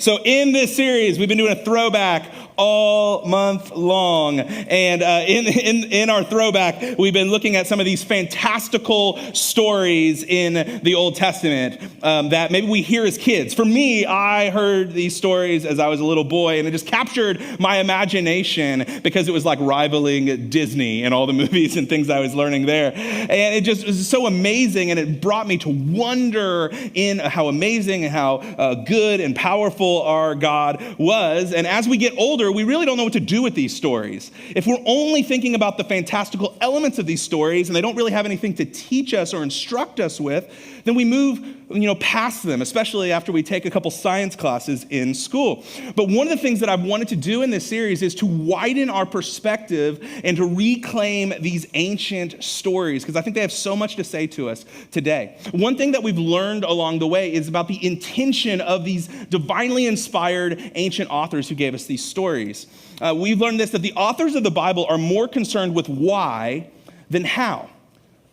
So in this series, we've been doing a throwback all month long. And in our throwback, we've been looking at some of these fantastical stories in the Old Testament that maybe we hear as kids. For me, I heard these stories as I was a little boy, and it just captured my imagination because it was like rivaling Disney and all the movies and things I was learning there. And it just was so amazing, and it brought me to wonder in how amazing and how good and powerful our God was. And as we get older, we really don't know what to do with these stories. If we're only thinking about the fantastical elements of these stories and they don't really have anything to teach us or instruct us with, then we move past them, especially after we take a couple science classes in school. But one of the things that I've wanted to do in this series is to widen our perspective and to reclaim these ancient stories, because I think they have so much to say to us today. One thing that we've learned along the way is about the intention of these divinely inspired ancient authors who gave us these stories. We've learned this, that the authors of the Bible are more concerned with why than how.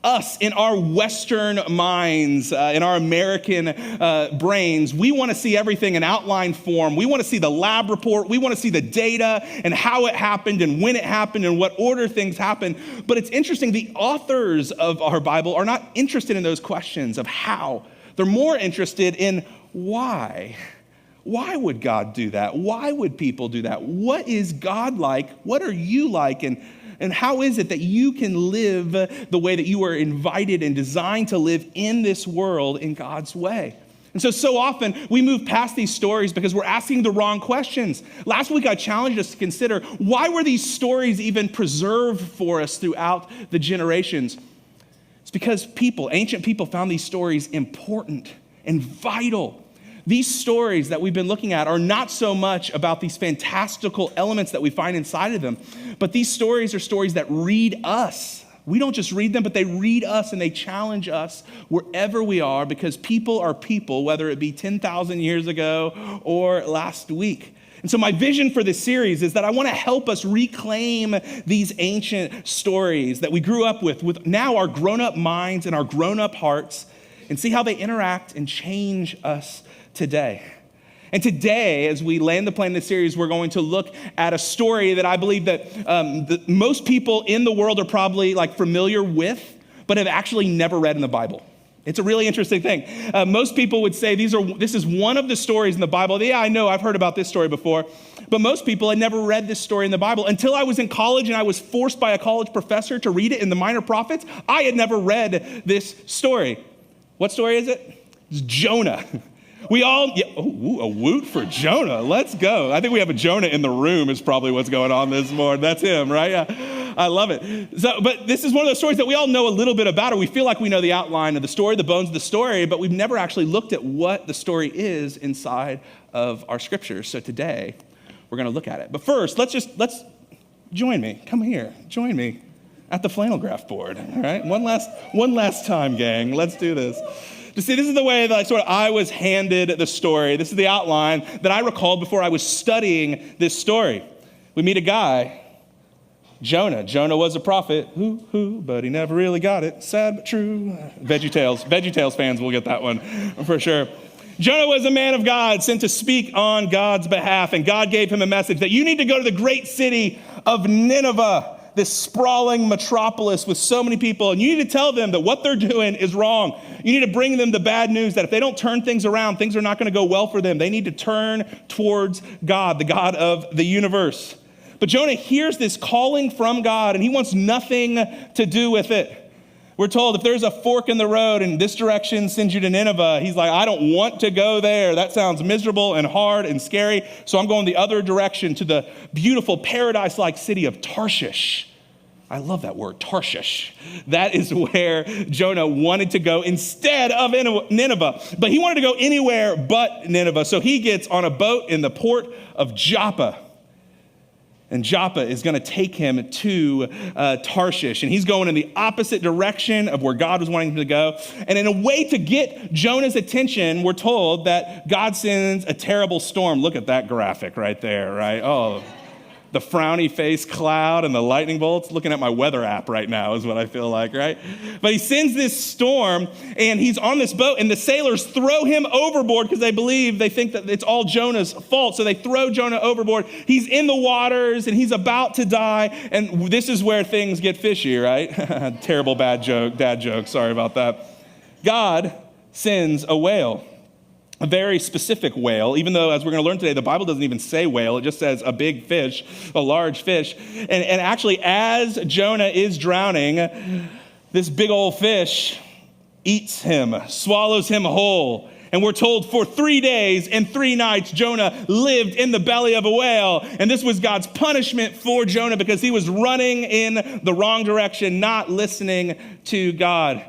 Us, in our Western minds, in our American brains, we want to see everything in outline form. We want to see the lab report. We want to see the data and how it happened and when it happened and what order things happened. But it's interesting, the authors of our Bible are not interested in those questions of how. They're more interested in why. Why would God do that? Why would people do that? What is God like? What are you like? And how is it that you can live the way that you are invited and designed to live in this world in God's way? And so often we move past these stories because we're asking the wrong questions. Last week I challenged us to consider, why were these stories even preserved for us throughout the generations? It's because ancient people found these stories important and vital. These stories that we've been looking at are not so much about these fantastical elements that we find inside of them, but these stories are stories that read us. We don't just read them, but they read us and they challenge us wherever we are, because people are people, whether it be 10,000 years ago or last week. And so my vision for this series is that I want to help us reclaim these ancient stories that we grew up with now our grown-up minds and our grown-up hearts, and see how they interact and change us today. And today, as we land the plane in this series, we're going to look at a story that I believe that most people in the world are probably familiar with, but have actually never read in the Bible. It's a really interesting thing. Most people would say this is one of the stories in the Bible. Yeah, I know, I've heard about this story before, but most people had never read this story in the Bible. Until I was in college and I was forced by a college professor to read it in the Minor Prophets, I had never read this story. What story is it? It's Jonah. We all, a woot for Jonah. Let's go. I think we have a Jonah in the room is probably what's going on this morning. That's him, right? Yeah, I love it. But this is one of those stories that we all know a little bit about, or we feel like we know the outline of the story, the bones of the story, but we've never actually looked at what the story is inside of our scriptures. So today, we're going to look at it. But first, let's join me. Come here. Join me at the flannel graph board. All right? One last time, gang. Let's do this. You see, this is the way that I was handed the story. This is the outline that I recalled before I was studying this story. We meet a guy, Jonah. Jonah was a prophet, but he never really got it. Sad but true. VeggieTales fans will get that one for sure. Jonah was a man of God sent to speak on God's behalf, and God gave him a message that you need to go to the great city of Nineveh, this sprawling metropolis with so many people, and you need to tell them that what they're doing is wrong. You need to bring them the bad news that if they don't turn things around, things are not going to go well for them. They need to turn towards God, the God of the universe. But Jonah hears this calling from God, and he wants nothing to do with it. We're told if there's a fork in the road and this direction sends you to Nineveh, he's like, I don't want to go there. That sounds miserable and hard and scary. So I'm going the other direction to the beautiful paradise-like city of Tarshish. I love that word, Tarshish. That is where Jonah wanted to go instead of Nineveh. But he wanted to go anywhere but Nineveh. So he gets on a boat in the port of Joppa. And Joppa is going to take him to Tarshish. And he's going in the opposite direction of where God was wanting him to go. And in a way to get Jonah's attention, we're told that God sends a terrible storm. Look at that graphic right there, right? Oh, the frowny face cloud and the lightning bolts. Looking at my weather app right now is what I feel like, right? But he sends this storm, and he's on this boat, and the sailors throw him overboard because they think that it's all Jonah's fault. So they throw Jonah overboard. He's in the waters, and he's about to die. And this is where things get fishy, right? Terrible dad joke. Sorry about that. God sends a whale. A very specific whale, even though, as we're going to learn today, the Bible doesn't even say whale. It just says a big fish, a large fish. And actually, as Jonah is drowning, this big old fish eats him, swallows him whole. And we're told for 3 days and 3 nights, Jonah lived in the belly of a whale. And this was God's punishment for Jonah because he was running in the wrong direction, not listening to God.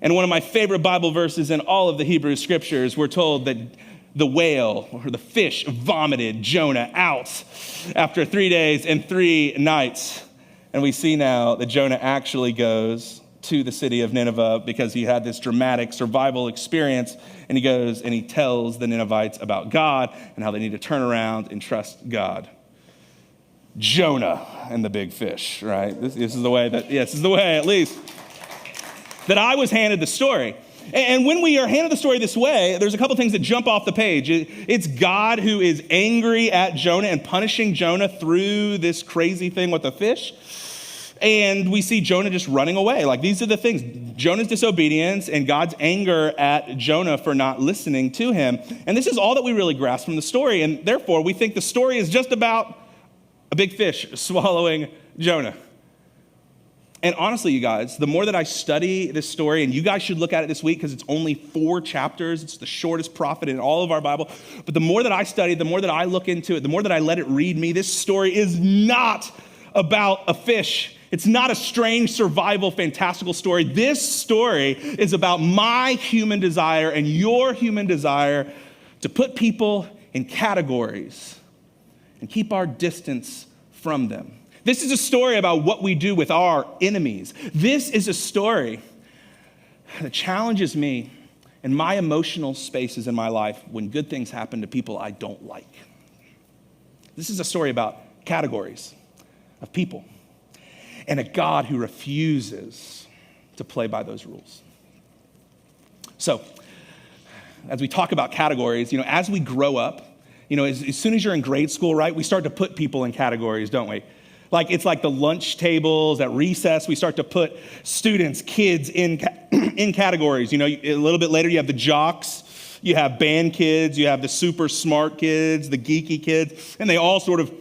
And one of my favorite Bible verses in all of the Hebrew scriptures, we're told that the whale or the fish vomited Jonah out after 3 days and 3 nights. And we see now that Jonah actually goes to the city of Nineveh because he had this dramatic survival experience. And he goes and he tells the Ninevites about God and how they need to turn around and trust God. Jonah and the big fish, right? This is the way at least that I was handed the story. And when we are handed the story this way, there's a couple things that jump off the page. It's God who is angry at Jonah and punishing Jonah through this crazy thing with the fish. And we see Jonah just running away. Like, these are the things: Jonah's disobedience and God's anger at Jonah for not listening to him. And this is all that we really grasp from the story. And therefore, we think the story is just about a big fish swallowing Jonah. And honestly, you guys, the more that I study this story, and you guys should look at it this week because it's only 4 chapters. It's the shortest prophet in all of our Bible. But the more that I study, the more that I look into it, the more that I let it read me, this story is not about a fish. It's not a strange survival, fantastical story. This story is about my human desire and your human desire to put people in categories and keep our distance from them. This is a story about what we do with our enemies. This is a story that challenges me in my emotional spaces in my life when good things happen to people I don't like. This is a story about categories of people and a God who refuses to play by those rules. So, as we talk about categories, as we grow up, as soon as you're in grade school, right, we start to put people in categories, don't we? It's like the lunch tables at recess. We start to put students, kids in categories. A little bit later, you have the jocks, you have band kids, you have the super smart kids, the geeky kids, and they all sort of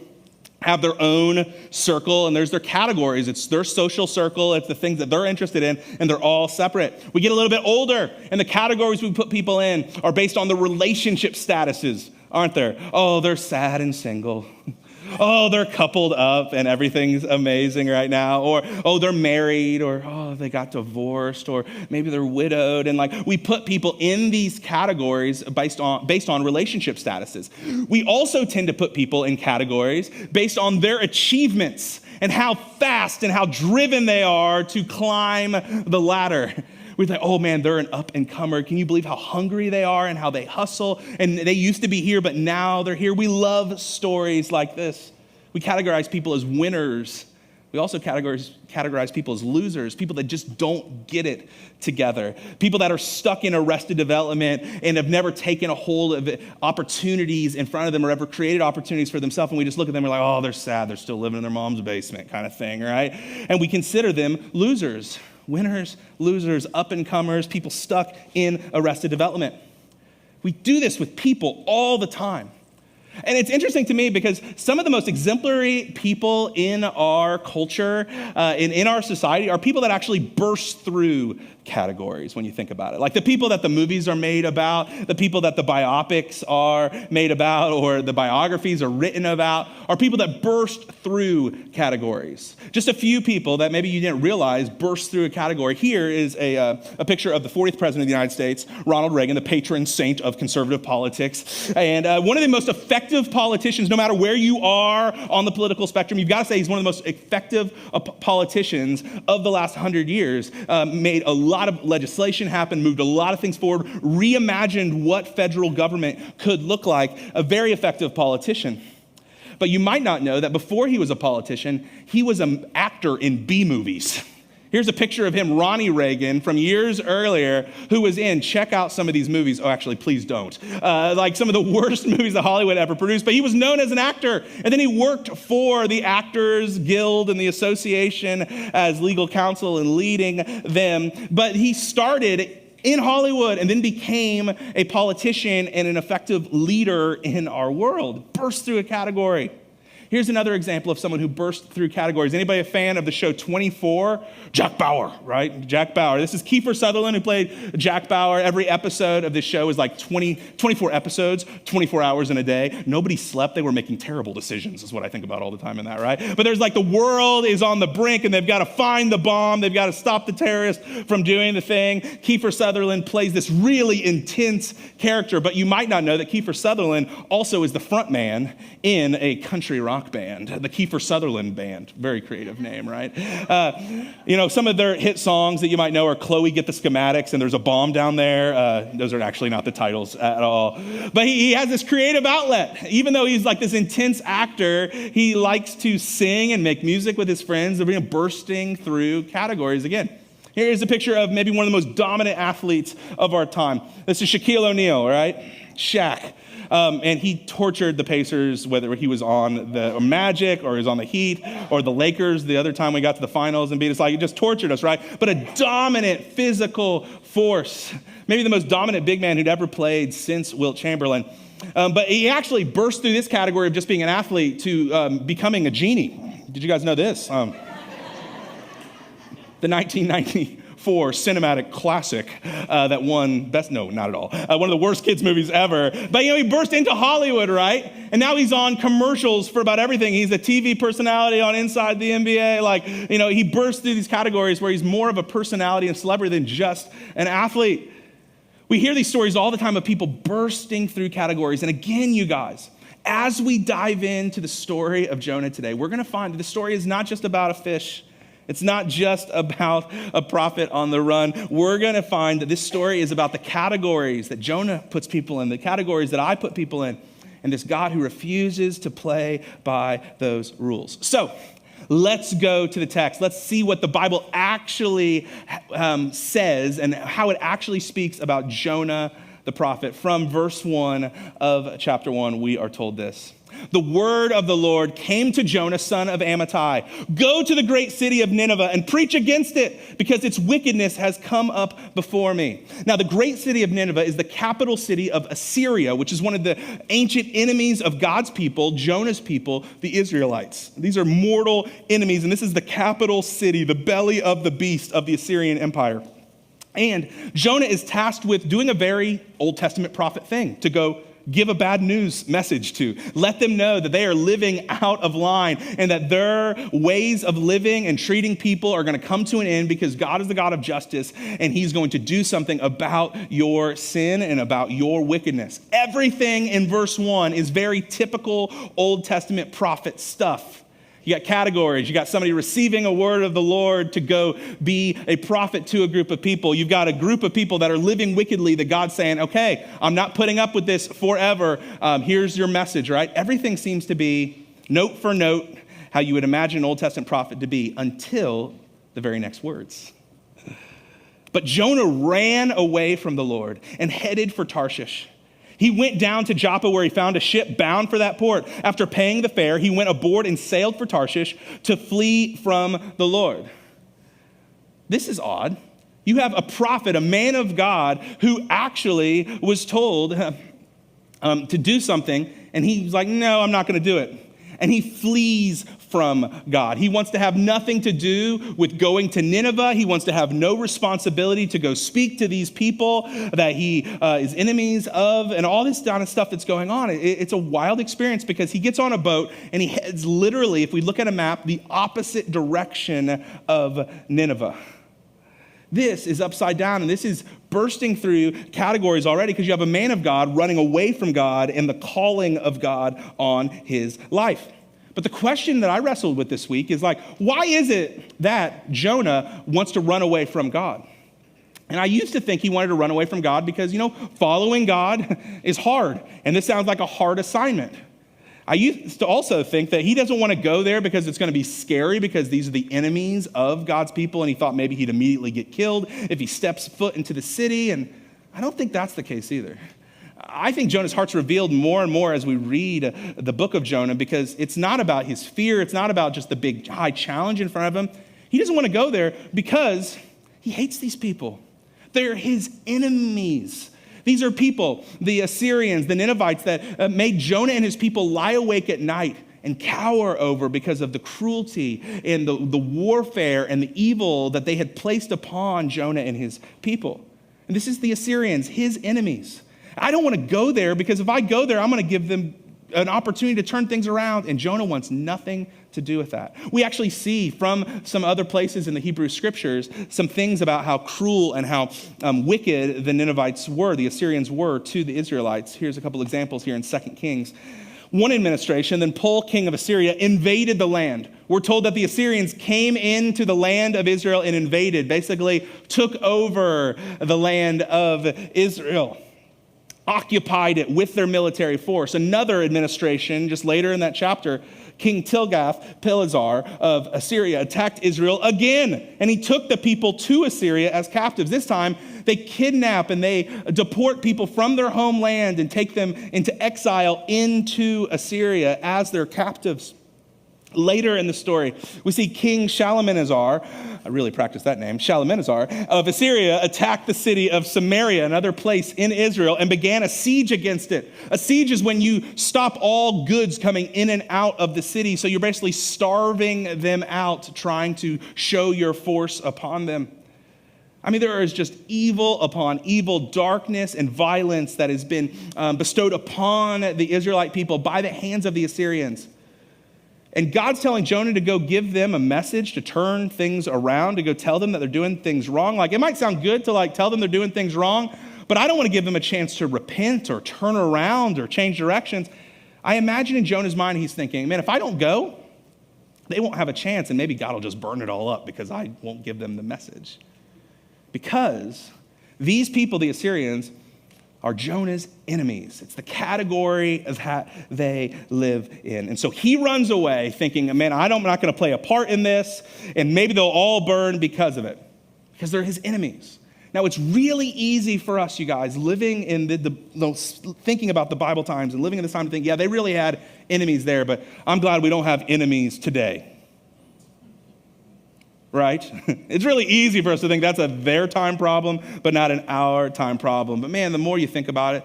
have their own circle, and there's their categories. It's their social circle. It's the things that they're interested in, and they're all separate. We get a little bit older, and the categories we put people in are based on the relationship statuses, aren't there? Oh, they're sad and single. Oh, they're coupled up and everything's amazing right now. Or, oh, they're married, or, oh, they got divorced, or maybe they're widowed. And we put people in these categories based on relationship statuses. We also tend to put people in categories based on their achievements and how fast and how driven they are to climb the ladder. We think, oh man, they're an up-and-comer. Can you believe how hungry they are and how they hustle? And they used to be here, but now they're here. We love stories like this. We categorize people as winners. We also categorize people as losers, people that just don't get it together, people that are stuck in arrested development and have never taken a hold of opportunities in front of them or ever created opportunities for themselves. And we just look at them and we're like, oh, they're sad. They're still living in their mom's basement kind of thing, right? And we consider them losers. Winners, losers, up-and-comers, people stuck in arrested development. We do this with people all the time. And it's interesting to me because some of the most exemplary people in our culture, in our society, are people that actually burst through categories when you think about it. Like the people that the movies are made about, the people that the biopics are made about, or the biographies are written about, are people that burst through categories. Just a few people that maybe you didn't realize burst through a category. Here is a picture of the 40th president of the United States, Ronald Reagan, the patron saint of conservative politics. And one of the most effective politicians, no matter where you are on the political spectrum, you've got to say he's one of the most effective politicians of the last 100 years, made a lot of legislation happen, moved a lot of things forward, reimagined what federal government could look like, a very effective politician. But you might not know that before he was a politician, he was an actor in B movies. Here's a picture of him, Ronnie Reagan, from years earlier, who was in, check out some of these movies. Oh, actually, please don't. Like some of the worst movies that Hollywood ever produced. But he was known as an actor. And then he worked for the Actors Guild and the association as legal counsel and leading them. But he started in Hollywood and then became a politician and an effective leader in our world. Burst through a category. Here's another example of someone who burst through categories. Anybody a fan of the show 24? Jack Bauer, right? Jack Bauer. This is Kiefer Sutherland who played Jack Bauer. Every episode of this show is like 24 episodes, 24 hours in a day. Nobody slept. They were making terrible decisions is what I think about all the time in that, right? But there's like the world is on the brink and they've got to find the bomb. They've got to stop the terrorist from doing the thing. Kiefer Sutherland plays this really intense character, but you might not know that Kiefer Sutherland also is the front man in a country rock band, the Kiefer Sutherland Band. Very creative name, right? Some of their hit songs that you might know are Chloe, Get the Schematics, and There's a Bomb Down There. Those are actually not the titles at all. But he has this creative outlet. Even though he's like this intense actor, he likes to sing and make music with his friends. They're bursting through categories again. Here's a picture of maybe one of the most dominant athletes of our time. This is Shaquille O'Neal, right? Shaq. And he tortured the Pacers, whether he was on the Magic or he was on the Heat or the Lakers the other time we got to the finals and beat us. Like, he just tortured us, right? But a dominant physical force, maybe the most dominant big man who'd ever played since Wilt Chamberlain. But he actually burst through this category of just being an athlete to becoming a genie. Did you guys know this? The 1994 cinematic classic that won best, no, not at all. One of the worst kids movies ever. But he burst into Hollywood, right? And now he's on commercials for about everything. He's a TV personality on Inside the NBA. He burst through these categories where he's more of a personality and celebrity than just an athlete. We hear these stories all the time of people bursting through categories. And again, you guys, as we dive into the story of Jonah today, we're going to find that the story is not just about a fish. It's not just about a prophet on the run. We're going to find that this story is about the categories that Jonah puts people in, the categories that I put people in, and this God who refuses to play by those rules. So let's go to the text. Let's see what the Bible actually says and how it actually speaks about Jonah the prophet. From verse 1 of chapter 1, we are told this. The word of the Lord came to Jonah, son of Amittai. Go to the great city of Nineveh and preach against it, because its wickedness has come up before me. Now, the great city of Nineveh is the capital city of Assyria, which is one of the ancient enemies of God's people, Jonah's people, the Israelites. These are mortal enemies, and this is the capital city, the belly of the beast of the Assyrian Empire. And Jonah is tasked with doing a very Old Testament prophet thing, to go give a bad news message to. Let them know that they are living out of line and that their ways of living and treating people are going to come to an end, because God is the God of justice and he's going to do something about your sin and about your wickedness. Everything in verse 1 is very typical Old Testament prophet stuff. You got categories. You got somebody receiving a word of the Lord to go be a prophet to a group of people. You've got a group of people that are living wickedly that God's saying, okay, I'm not putting up with this forever. Here's your message, right? Everything seems to be note for note how you would imagine an Old Testament prophet to be until the very next words. But Jonah ran away from the Lord and headed for Tarshish. He went down to Joppa, where he found a ship bound for that port. After paying the fare, he went aboard and sailed for Tarshish to flee from the Lord. This is odd. You have a prophet, a man of God, who actually was told to do something, and he's like, no, I'm not going to do it. And he flees from God. He wants to have nothing to do with going to Nineveh. He wants to have no responsibility to go speak to these people that he is enemies of, and all this kind of stuff that's going on. It's a wild experience, because he gets on a boat and he heads literally, if we look at a map, the opposite direction of Nineveh. This is upside down, and this is bursting through categories already, because you have a man of God running away from God and the calling of God on his life. But the question that I wrestled with this week is why is it that Jonah wants to run away from God? And I used to think he wanted to run away from God because, following God is hard, and this sounds like a hard assignment. I used to also think that he doesn't want to go there because it's going to be scary because these are the enemies of God's people, and he thought maybe he'd immediately get killed if he steps foot into the city, and I don't think that's the case either. I think Jonah's heart's revealed more and more as we read the book of Jonah because it's not about his fear. It's not about just the big high challenge in front of him. He doesn't want to go there because he hates these people. They're his enemies. These are people, the Assyrians, the Ninevites, that made Jonah and his people lie awake at night and cower over because of the cruelty and the warfare and the evil that they had placed upon Jonah and his people. And this is the Assyrians, his enemies. I don't want to go there because if I go there, I'm going to give them an opportunity to turn things around, and Jonah wants nothing to do with that. We actually see from some other places in the Hebrew scriptures some things about how cruel and how wicked the Ninevites were, the Assyrians were to the Israelites. Here's a couple examples here in 2 Kings. One administration, then Pul, king of Assyria, invaded the land. We're told that the Assyrians came into the land of Israel and invaded, basically took over the land of Israel, occupied it with their military force. Another administration, just later in that chapter, King Tilgath-Pileser of Assyria attacked Israel again, and he took the people to Assyria as captives. This time, they kidnap and they deport people from their homeland and take them into exile into Assyria as their captives. Later in the story, we see King Shalmaneser, I really practiced that name, Shalmaneser of Assyria, attacked the city of Samaria, another place in Israel, and began a siege against it. A siege is when you stop all goods coming in and out of the city, so you're basically starving them out, trying to show your force upon them. I mean, there is just evil upon evil, darkness and violence that has been bestowed upon the Israelite people by the hands of the Assyrians. And God's telling Jonah to go give them a message to turn things around, to go tell them that they're doing things wrong. Like, it might sound good to tell them they're doing things wrong, but I don't want to give them a chance to repent or turn around or change directions. I imagine in Jonah's mind, he's thinking, man, if I don't go, they won't have a chance, and maybe God will just burn it all up because I won't give them the message. Because these people, the Assyrians, are Jonah's enemies. It's the category of that they live in. And so he runs away thinking, man, I'm not going to play a part in this, and maybe they'll all burn because of it, because they're his enemies. Now, it's really easy for us, you guys, living in thinking about the Bible times and living in this time to think, yeah, they really had enemies there, but I'm glad we don't have enemies today. Right? It's really easy for us to think that's their time problem, but not an our time problem. But man, the more you think about it,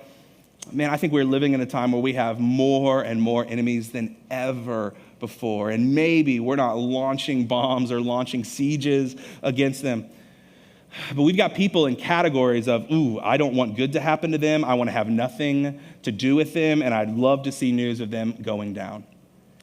man, I think we're living in a time where we have more and more enemies than ever before. And maybe we're not launching bombs or launching sieges against them. But we've got people in categories of, I don't want good to happen to them. I want to have nothing to do with them. And I'd love to see news of them going down.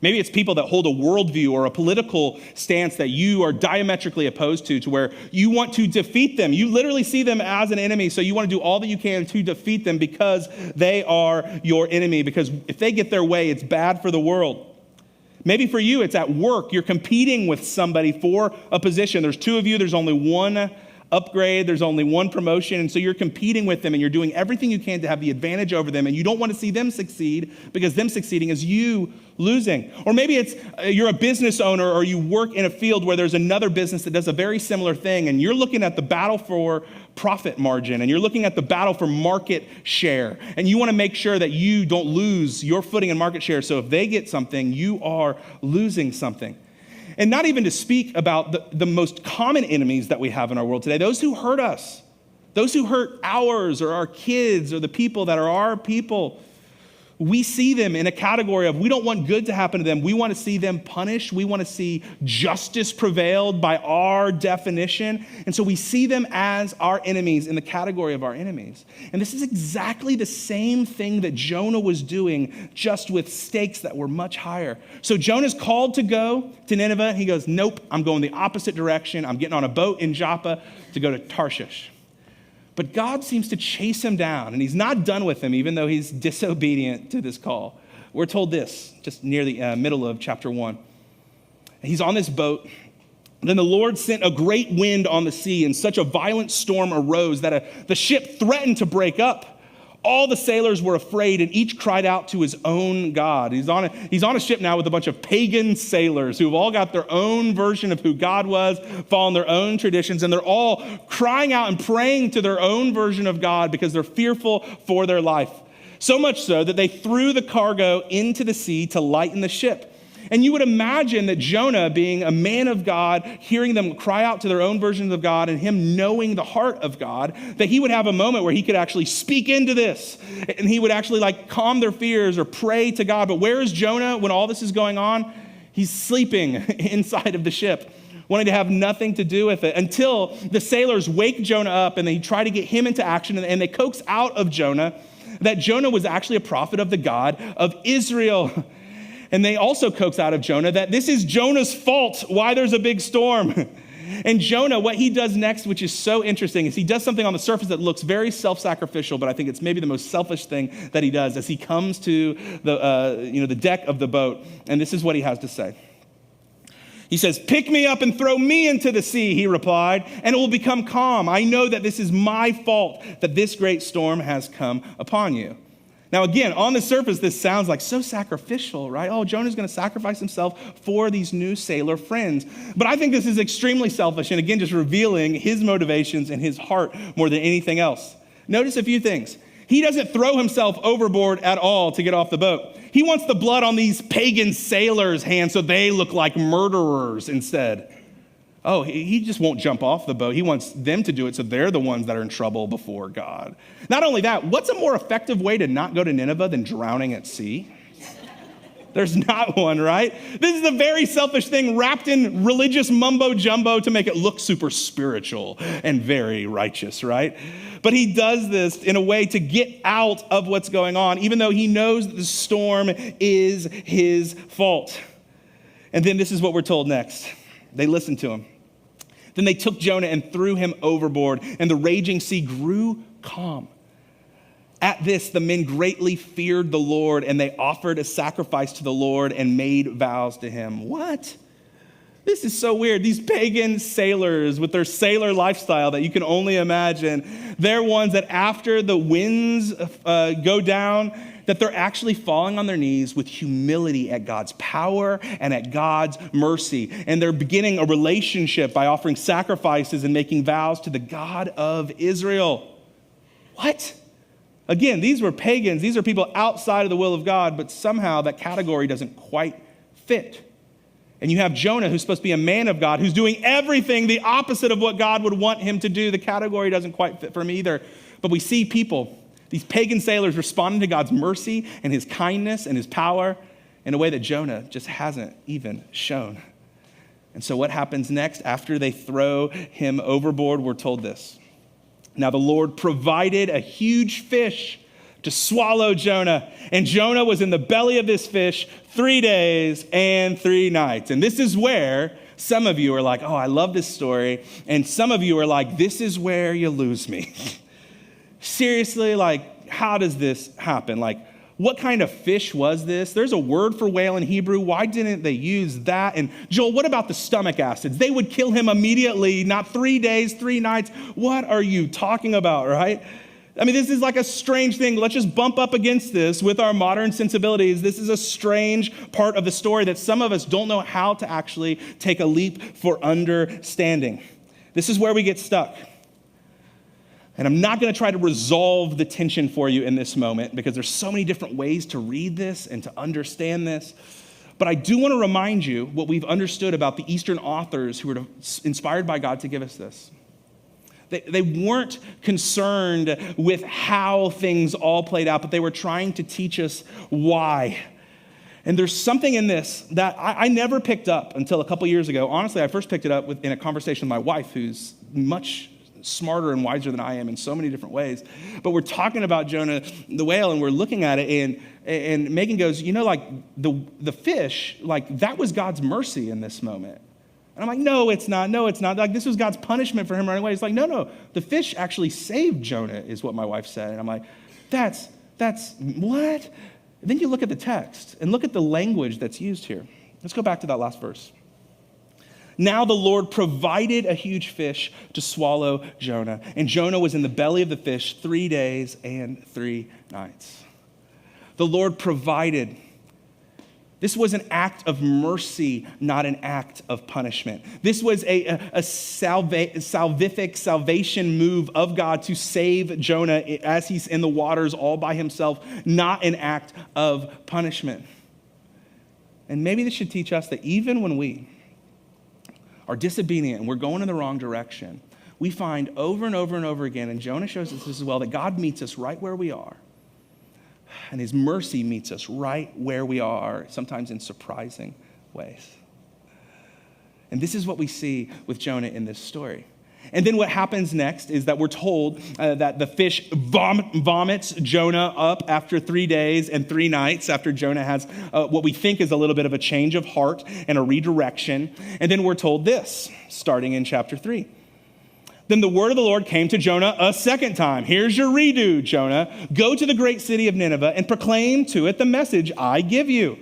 Maybe it's people that hold a worldview or a political stance that you are diametrically opposed to where you want to defeat them. You literally see them as an enemy, so you want to do all that you can to defeat them because they are your enemy, because if they get their way, it's bad for the world. Maybe for you, it's at work. You're competing with somebody for a position. There's two of you. There's only one upgrade. There's only one promotion. And so you're competing with them and you're doing everything you can to have the advantage over them. And you don't want to see them succeed because them succeeding is you losing. Or maybe it's you're a business owner or you work in a field where there's another business that does a very similar thing. And you're looking at the battle for profit margin and you're looking at the battle for market share. And you want to make sure that you don't lose your footing in market share. So if they get something, you are losing something. And not even to speak about the most common enemies that we have in our world today, those who hurt us, those who hurt ours or our kids or the people that are our people. We see them in a category of we don't want good to happen to them. We want to see them punished. We want to see justice prevailed by our definition. And so we see them as our enemies in the category of our enemies. And this is exactly the same thing that Jonah was doing, just with stakes that were much higher. So Jonah's called to go to Nineveh. He goes, nope, I'm going the opposite direction. I'm getting on a boat in Joppa to go to Tarshish. But God seems to chase him down, and he's not done with him, even though he's disobedient to this call. We're told this just near the middle of chapter 1. He's on this boat. Then the Lord sent a great wind on the sea, and such a violent storm arose that the ship threatened to break up. All the sailors were afraid, and each cried out to his own God. He's on a ship now with a bunch of pagan sailors who've all got their own version of who God was, following their own traditions, and they're all crying out and praying to their own version of God because they're fearful for their life. So much so that they threw the cargo into the sea to lighten the ship. And you would imagine that Jonah, being a man of God, hearing them cry out to their own versions of God and him knowing the heart of God, that he would have a moment where he could actually speak into this and he would actually calm their fears or pray to God. But where is Jonah when all this is going on? He's sleeping inside of the ship, wanting to have nothing to do with it until the sailors wake Jonah up and they try to get him into action, and they coax out of Jonah that Jonah was actually a prophet of the God of Israel. And they also coax out of Jonah that this is Jonah's fault why there's a big storm. And Jonah, what he does next, which is so interesting, is he does something on the surface that looks very self-sacrificial, but I think it's maybe the most selfish thing that he does as he comes to the deck of the boat. And this is what he has to say. He says, "Pick me up and throw me into the sea," he replied, "and it will become calm. I know that this is my fault that this great storm has come upon you." Now, again, on the surface, this sounds like so sacrificial, right? Oh, Jonah's going to sacrifice himself for these new sailor friends. But I think this is extremely selfish, and again, just revealing his motivations and his heart more than anything else. Notice a few things. He doesn't throw himself overboard at all to get off the boat. He wants the blood on these pagan sailors' hands so they look like murderers instead. Oh, he just won't jump off the boat. He wants them to do it so they're the ones that are in trouble before God. Not only that, what's a more effective way to not go to Nineveh than drowning at sea? There's not one, right? This is a very selfish thing wrapped in religious mumbo jumbo to make it look super spiritual and very righteous, right? But he does this in a way to get out of what's going on, even though he knows that the storm is his fault. And then this is what we're told next. They listened to him. Then they took Jonah and threw him overboard, and the raging sea grew calm. At this, the men greatly feared the Lord, and they offered a sacrifice to the Lord and made vows to him. What? This is so weird. These pagan sailors with their sailor lifestyle that you can only imagine, they're ones that after the winds go down, that they're actually falling on their knees with humility at God's power and at God's mercy. And they're beginning a relationship by offering sacrifices and making vows to the God of Israel. What? Again, these were pagans. These are people outside of the will of God, but somehow that category doesn't quite fit. And you have Jonah, who's supposed to be a man of God, who's doing everything the opposite of what God would want him to do. The category doesn't quite fit for him either. But we see people, these pagan sailors, responding to God's mercy and his kindness and his power in a way that Jonah just hasn't even shown. And so what happens next after they throw him overboard? We're told this. Now the Lord provided a huge fish to swallow Jonah. And Jonah was in the belly of this fish 3 days and 3 nights. And this is where some of you are like, oh, I love this story. And some of you are like, this is where you lose me. Seriously, how does this happen? What kind of fish was this? There's a word for whale in Hebrew. Why didn't they use that? And Joel, what about the stomach acids? They would kill him immediately, not 3 days, 3 nights. What are you talking about, right? I mean, this is like a strange thing. Let's just bump up against this with our modern sensibilities. This is a strange part of the story that some of us don't know how to actually take a leap for understanding. This is where we get stuck. And I'm not going to try to resolve the tension for you in this moment because there's so many different ways to read this and to understand this. But I do want to remind you what we've understood about the Eastern authors who were inspired by God to give us this. They weren't concerned with how things all played out, but they were trying to teach us why. And there's something in this that I never picked up until a couple years ago. Honestly, I first picked it up in a conversation with my wife, who's much smarter and wiser than I am in so many different ways. But we're talking about Jonah the whale, and we're looking at it, and Megan goes, the fish, that was God's mercy in this moment. And I'm like, no, it's not. This was God's punishment for him running away. It's like, no, the fish actually saved Jonah, is what my wife said. And I'm like, that's what? And then you look at the text and look at the language that's used here. Let's go back to that last verse. Now the Lord provided a huge fish to swallow Jonah. And Jonah was in the belly of the fish 3 days and 3 nights. The Lord provided. This was an act of mercy, not an act of punishment. This was a salvific salvation move of God to save Jonah as he's in the waters all by himself, not an act of punishment. And maybe this should teach us that even when we are disobedient and we're going in the wrong direction, we find over and over and over again, and Jonah shows us this as well, that God meets us right where we are. And his mercy meets us right where we are, sometimes in surprising ways. And this is what we see with Jonah in this story. And then what happens next is that we're told that the fish vomits Jonah up after 3 days and 3 nights, after Jonah has what we think is a little bit of a change of heart and a redirection. And then we're told this, starting in chapter 3. Then the word of the Lord came to Jonah a second time. Here's your redo, Jonah. Go to the great city of Nineveh and proclaim to it the message I give you.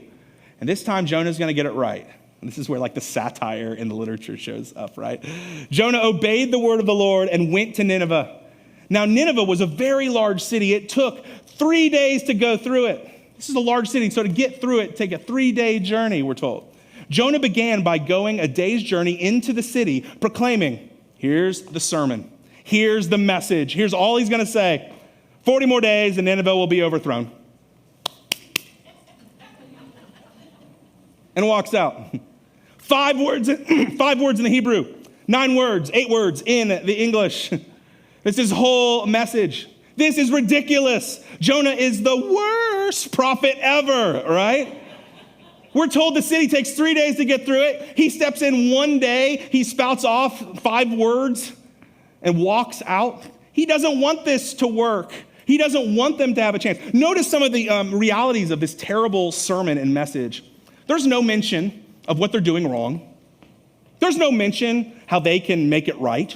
And this time Jonah's going to get it right. And this is where like the satire in the literature shows up, right? Jonah obeyed the word of the Lord and went to Nineveh. Now Nineveh was a very large city. It took 3 days to go through it. This is a large city, so to get through it, take a 3-day journey, we're told. Jonah began by going a day's journey into the city, proclaiming, here's the sermon. Here's the message. Here's all he's going to say. 40 more days and Nineveh will be overthrown. And walks out. 5 words in the Hebrew, 9 words, 8 words in the English. It's his whole message. This is ridiculous. Jonah is the worst prophet ever, right? We're told the city takes 3 days to get through it. He steps in 1 day, he spouts off 5 words and walks out. He doesn't want this to work. He doesn't want them to have a chance. Notice some of the realities of this terrible sermon and message. There's no mention of what they're doing wrong. There's no mention how they can make it right.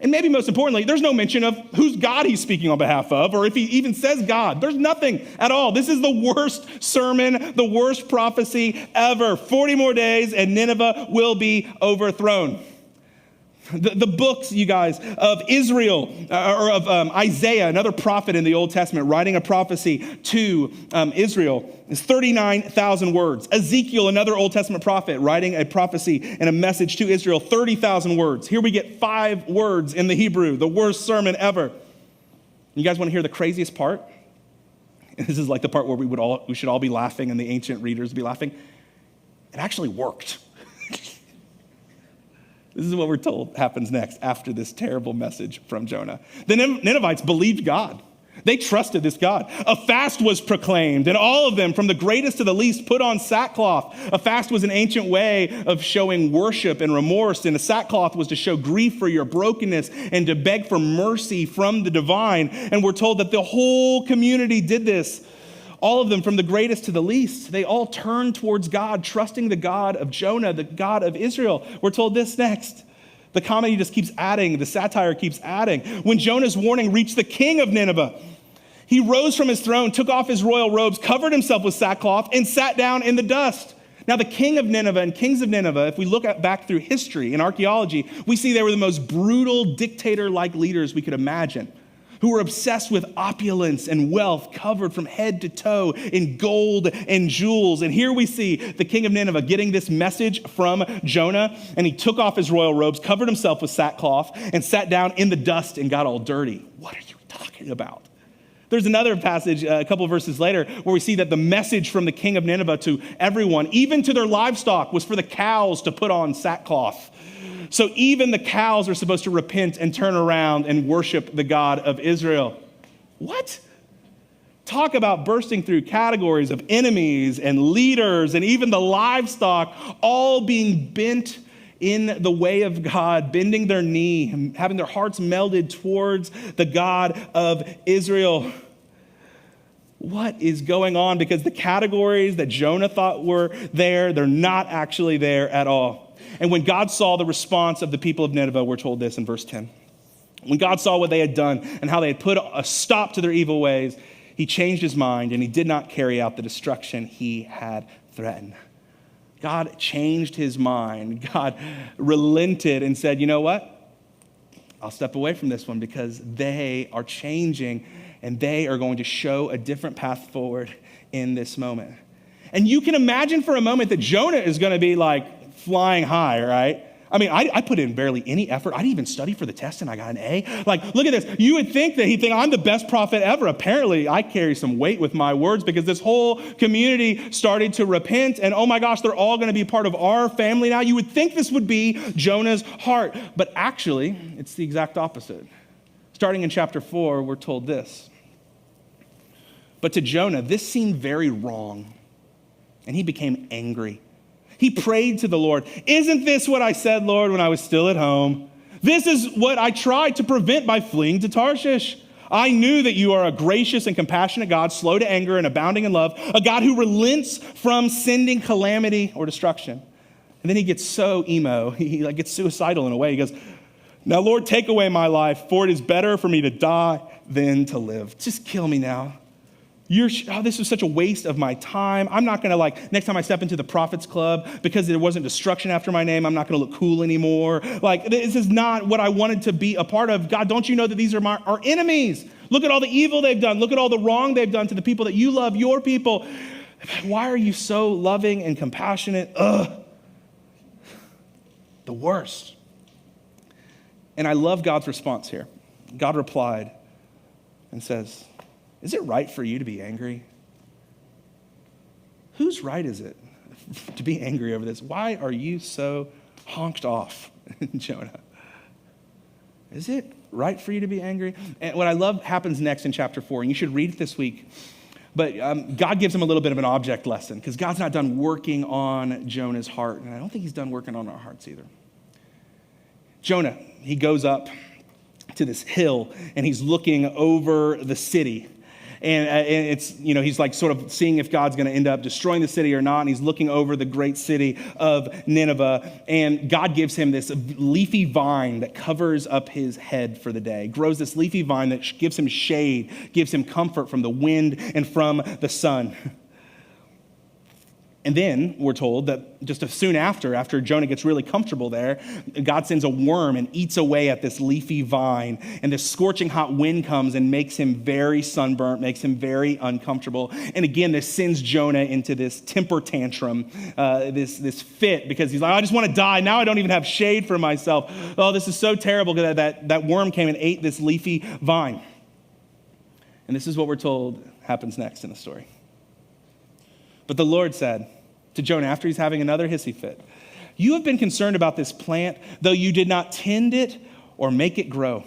And maybe most importantly, there's no mention of whose God he's speaking on behalf of, or if he even says God. There's nothing at all. This is the worst sermon, the worst prophecy ever. 40 more days and Nineveh will be overthrown. The books, you guys, of Israel, or of Isaiah, another prophet in the Old Testament, writing a prophecy to Israel, is 39,000 words. Ezekiel, another Old Testament prophet, writing a prophecy and a message to Israel, 30,000 words. Here we get 5 words in the Hebrew, the worst sermon ever. You guys want to hear the craziest part? This is like the part where we should all be laughing and the ancient readers would be laughing. It actually worked. This is what we're told happens next after this terrible message from Jonah. The Ninevites believed God. They trusted this God. A fast was proclaimed, and all of them, from the greatest to the least, put on sackcloth. A fast was an ancient way of showing worship and remorse, and a sackcloth was to show grief for your brokenness and to beg for mercy from the divine. And we're told that the whole community did this. All of them, from the greatest to the least, they all turned towards God, trusting the God of Jonah, the God of Israel. We're told this next. The comedy just keeps adding. The satire keeps adding. When Jonah's warning reached the king of Nineveh, he rose from his throne, took off his royal robes, covered himself with sackcloth, and sat down in the dust. Now, the king of Nineveh and kings of Nineveh, if we look back through history and archaeology, we see they were the most brutal dictator-like leaders we could imagine, who were obsessed with opulence and wealth, covered from head to toe in gold and jewels. And here we see the king of Nineveh getting this message from Jonah, and he took off his royal robes, covered himself with sackcloth, and sat down in the dust and got all dirty. What are you talking about? There's another passage a couple of verses later where we see that the message from the king of Nineveh to everyone, even to their livestock, was for the cows to put on sackcloth. So even the cows are supposed to repent and turn around and worship the God of Israel. What? Talk about bursting through categories of enemies and leaders and even the livestock all being bent in the way of God, bending their knee, having their hearts melded towards the God of Israel. What is going on? Because the categories that Jonah thought were there, they're not actually there at all. And when God saw the response of the people of Nineveh, we're told this in verse 10. When God saw what they had done and how they had put a stop to their evil ways, he changed his mind and he did not carry out the destruction he had threatened. God changed his mind. God relented and said, you know what? I'll step away from this one because they are changing and they are going to show a different path forward in this moment. And you can imagine for a moment that Jonah is going to be like flying high, right? I mean, I put in barely any effort. I didn't even study for the test and I got an A. Like, look at this. You would think that he'd think, I'm the best prophet ever. Apparently, I carry some weight with my words because this whole community started to repent and oh my gosh, they're all going to be part of our family now. You would think this would be Jonah's heart, but actually, it's the exact opposite. Starting in chapter 4, we're told this. But to Jonah, this seemed very wrong, and he became angry. He prayed to the Lord, isn't this what I said, Lord, when I was still at home? This is what I tried to prevent by fleeing to Tarshish. I knew that you are a gracious and compassionate God, slow to anger and abounding in love, a God who relents from sending calamity or destruction. And then he gets so emo, he gets suicidal in a way. He goes, now, Lord, take away my life, for it is better for me to die than to live. Just kill me now. This was such a waste of my time. I'm not going to next time I step into the Prophets Club, because there wasn't destruction after my name, I'm not going to look cool anymore. This is not what I wanted to be a part of. God, don't you know that these are our enemies? Look at all the evil they've done. Look at all the wrong they've done to the people that you love, your people. Why are you so loving and compassionate? Ugh. The worst. And I love God's response here. God replied and says, is it right for you to be angry? Whose right is it to be angry over this? Why are you so honked off, Jonah? Is it right for you to be angry? And what I love happens next in chapter 4, and you should read it this week. But God gives him a little bit of an object lesson because God's not done working on Jonah's heart, and I don't think he's done working on our hearts either. Jonah, he goes up to this hill, and he's looking over the city. And it's, he's sort of seeing if God's going to end up destroying the city or not. And he's looking over the great city of Nineveh. And God gives him this leafy vine that covers up his head for the day. Grows this leafy vine that gives him shade, gives him comfort from the wind and from the sun. And then we're told that just soon after Jonah gets really comfortable there, God sends a worm and eats away at this leafy vine. And this scorching hot wind comes and makes him very sunburnt, makes him very uncomfortable. And again, this sends Jonah into this temper tantrum, this fit, because he's like, I just want to die. Now I don't even have shade for myself. Oh, this is so terrible that worm came and ate this leafy vine. And this is what we're told happens next in the story. But the Lord said to Jonah after he's having another hissy fit, you have been concerned about this plant, though you did not tend it or make it grow.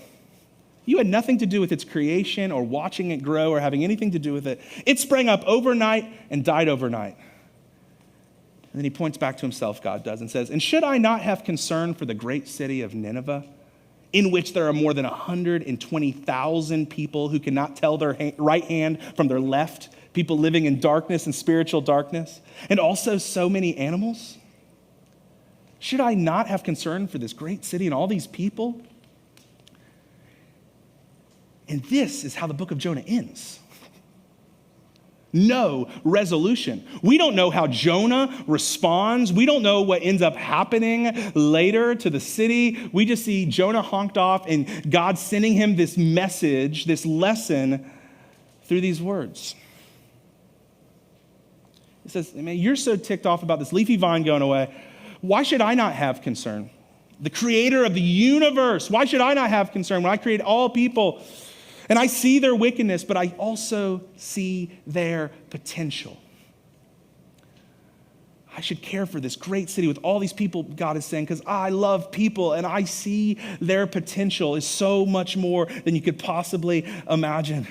You had nothing to do with its creation or watching it grow or having anything to do with it. It sprang up overnight and died overnight. And then he points back to himself, God does, and says, and should I not have concern for the great city of Nineveh, in which there are more than 120,000 people who cannot tell their right hand from their left, people living in darkness and spiritual darkness, and also so many animals? Should I not have concern for this great city and all these people? And this is how the book of Jonah ends. No resolution. We don't know how Jonah responds. We don't know what ends up happening later to the city. We just see Jonah honked off and God sending him this message, this lesson through these words. He says, man, you're so ticked off about this leafy vine going away. Why should I not have concern? The creator of the universe, why should I not have concern when I create all people? And I see their wickedness, but I also see their potential. I should care for this great city with all these people, God is saying, because I love people and I see their potential is so much more than you could possibly imagine.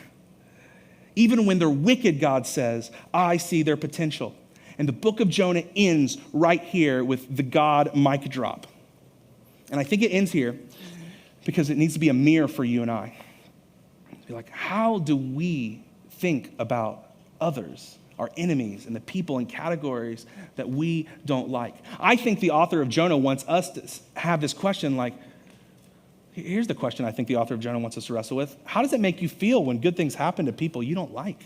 Even when they're wicked, God says, I see their potential. And the book of Jonah ends right here with the God mic drop. And I think it ends here because it needs to be a mirror for you and I. Be like, how do we think about others, our enemies, and the people and categories that we don't like? I think the author of Jonah wants us to have this question like, here's the question I think the author of Jonah wants us to wrestle with. How does it make you feel when good things happen to people you don't like?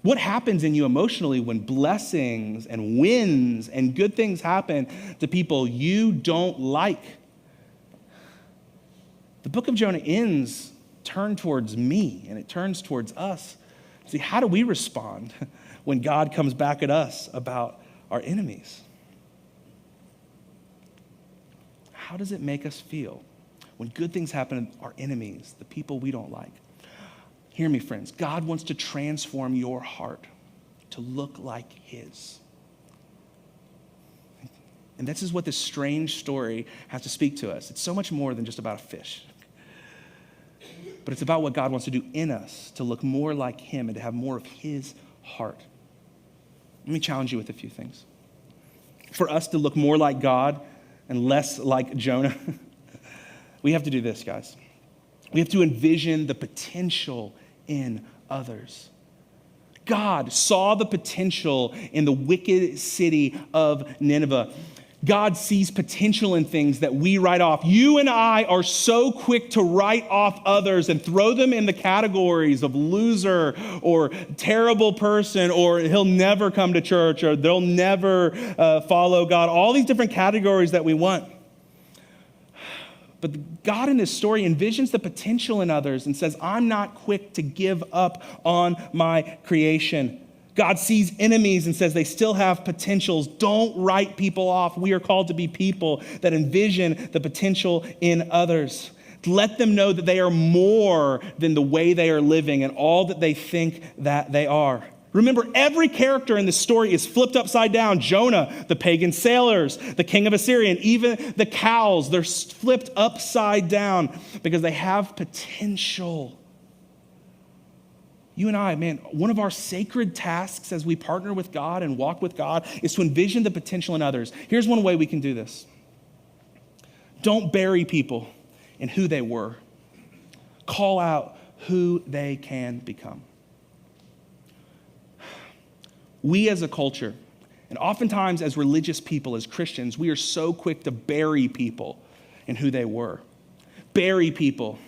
What happens in you emotionally when blessings and wins and good things happen to people you don't like? The book of Jonah ends turned towards me, and it turns towards us. See, how do we respond when God comes back at us about our enemies? How does it make us feel when good things happen to our enemies, the people we don't like? Hear me, friends. God wants to transform your heart to look like his. And this is what this strange story has to speak to us. It's so much more than just about a fish. But it's about what God wants to do in us to look more like him and to have more of his heart. Let me challenge you with a few things. For us to look more like God and less like Jonah, we have to do this, guys. We have to envision the potential in others. God saw the potential in the wicked city of Nineveh. God sees potential in things that we write off. You and I are so quick to write off others and throw them in the categories of loser or terrible person or he'll never come to church or they'll never follow God. All these different categories that we want. But God in this story envisions the potential in others and says, I'm not quick to give up on my creation. God sees enemies and says they still have potentials. Don't write people off. We are called to be people that envision the potential in others. Let them know that they are more than the way they are living and all that they think that they are. Remember, every character in this story is flipped upside down. Jonah, the pagan sailors, the king of Assyria, and even the cows, they're flipped upside down because they have potential. You and I, man, one of our sacred tasks as we partner with God and walk with God is to envision the potential in others. Here's one way we can do this. Don't bury people in who they were. Call out who they can become. We as a culture, and oftentimes as religious people, as Christians, we are so quick to bury people in who they were. Bury people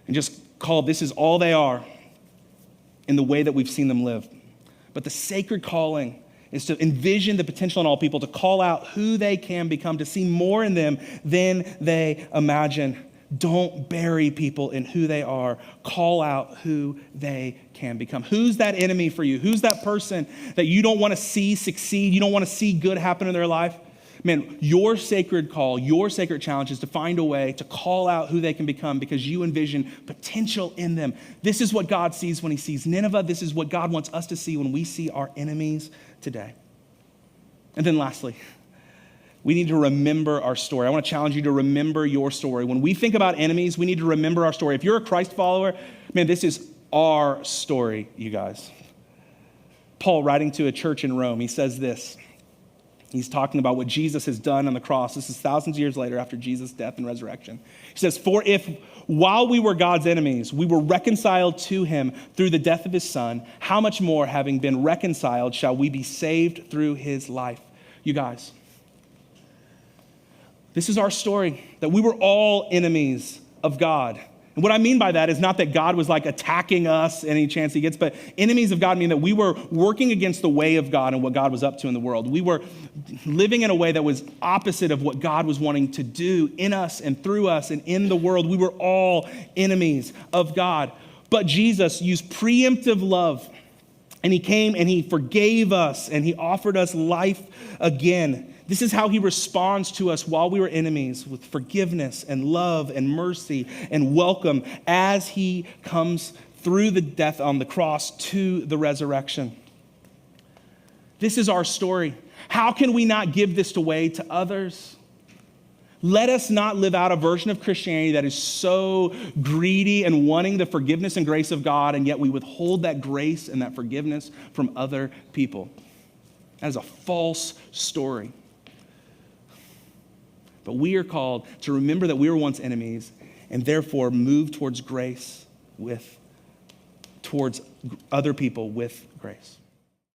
and just call this is all they are in the way that we've seen them live. But the sacred calling is to envision the potential in all people, to call out who they can become, to see more in them than they imagine. Don't bury people in who they are. Call out who they can become. Who's that enemy for you? Who's that person that you don't want to see succeed? You don't want to see good happen in their life? Man, your sacred call, your sacred challenge is to find a way to call out who they can become because you envision potential in them. This is what God sees when he sees Nineveh. This is what God wants us to see when we see our enemies today. And then lastly, we need to remember our story. I want to challenge you to remember your story. When we think about enemies, we need to remember our story. If you're a Christ follower, man, this is our story, you guys. Paul, writing to a church in Rome, he says this. He's talking about what Jesus has done on the cross. This is thousands of years later after Jesus' death and resurrection. He says, for if while we were God's enemies, we were reconciled to him through the death of his son, how much more, having been reconciled, shall we be saved through his life? You guys, this is our story, that we were all enemies of God. And what I mean by that is not that God was like attacking us any chance he gets, but enemies of God mean that we were working against the way of God and what God was up to in the world. We were living in a way that was opposite of what God was wanting to do in us and through us and in the world. We were all enemies of God. But Jesus used preemptive love, and he came and he forgave us and he offered us life again. This is how he responds to us while we were enemies, with forgiveness and love and mercy and welcome as he comes through the death on the cross to the resurrection. This is our story. How can we not give this away to others? Let us not live out a version of Christianity that is so greedy and wanting the forgiveness and grace of God, and yet we withhold that grace and that forgiveness from other people. That is a false story. But we are called to remember that we were once enemies and therefore move towards grace towards other people with grace.